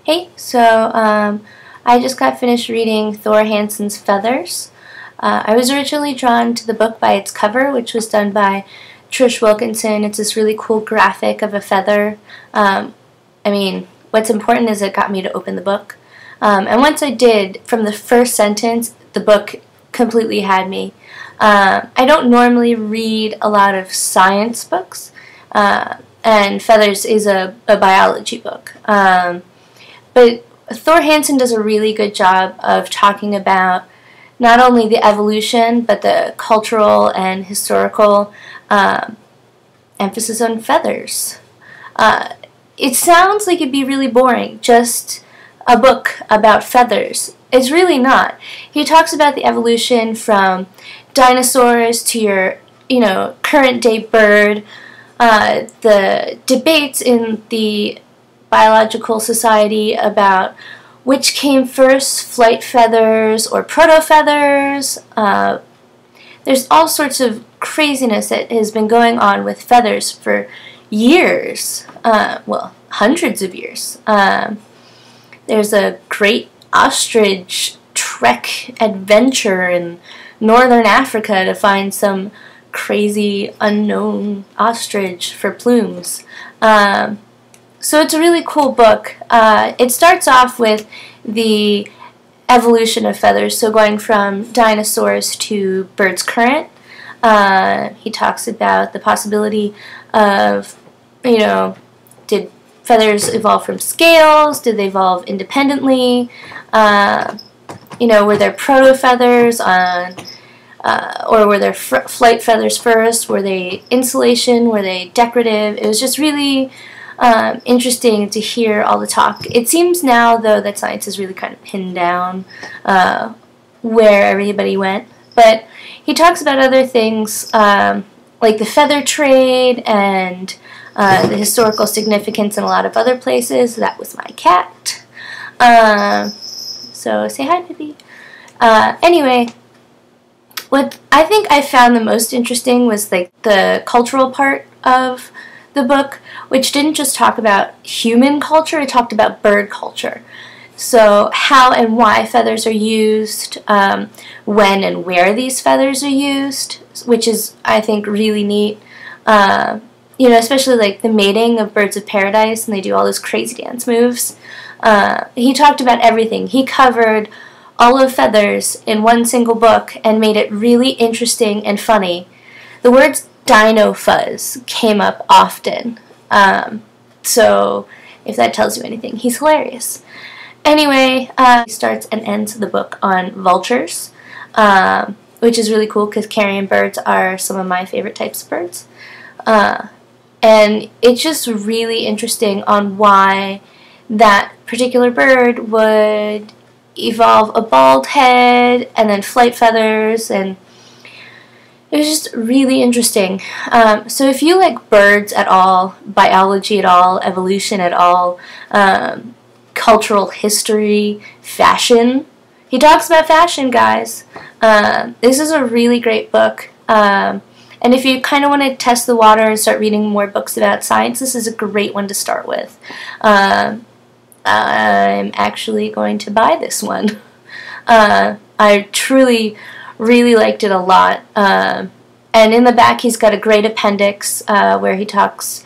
Hey, I just got finished reading Thor Hansen's Feathers. I was originally drawn to the book by its cover, which was done by Trish Wilkinson. It's this really cool graphic of a feather. What's important is it got me to open the book. And once I did, from the first sentence, the book completely had me. I don't normally read a lot of science books, and Feathers is a biology book. But Thor Hansen does a really good job of talking about not only the evolution, but the cultural and historical emphasis on feathers. It sounds like it'd be really boring, just a book about feathers. It's really not. He talks about the evolution from dinosaurs to your, current day bird, the debates in the biological society about which came first, flight feathers or proto-feathers. There's all sorts of craziness that has been going on with feathers for years, hundreds of years. There's a great ostrich trek adventure in northern Africa to find some crazy unknown ostrich for plumes. So it's a really cool book. It starts off with the evolution of feathers, so going from dinosaurs to birds current. He talks about the possibility of, did feathers evolve from scales? Did they evolve independently? Were there proto-feathers or were there flight feathers first? Were they insulation? Were they decorative? It was just really interesting to hear all the talk. It seems now, though, that science has really kind of pinned down where everybody went. But he talks about other things like the feather trade and the historical significance in a lot of other places. That was my cat. So say hi, baby. Anyway, what I think I found the most interesting was like the cultural part of the book, which didn't just talk about human culture, it talked about bird culture. So how and why feathers are used, when and where these feathers are used, which is, I think, really neat. Especially like the mating of birds of paradise, and they do all those crazy dance moves. He talked about everything. He covered all of feathers in one single book and made it really interesting and funny. The words dino fuzz came up often. So if that tells you anything, he's hilarious. Anyway, he starts and ends the book on vultures, which is really cool because carrion birds are some of my favorite types of birds. And it's just really interesting on why that particular bird would evolve a bald head and then flight feathers, and it was just really interesting. So if you like birds at all, biology at all, evolution at all, cultural history, fashion, he talks about fashion, guys. This is a really great book. And if you kind of want to test the water and start reading more books about science, this is a great one to start with. I'm actually going to buy this one. I truly really liked it a lot. And in the back he's got a great appendix where he talks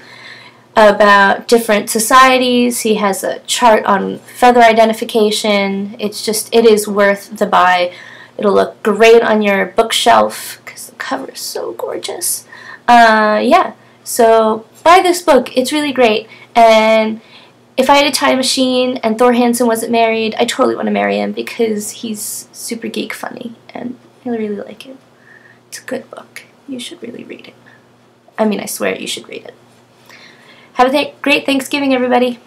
about different societies. He has a chart on feather identification. It is worth the buy. It'll look great on your bookshelf because the cover is so gorgeous. So buy this book. It's really great. And if I had a time machine and Thor Hansen wasn't married, I totally want to marry him because he's super geek funny and I really like it. It's a good book. You should really read it. I swear you should read it. Have a great Thanksgiving, everybody.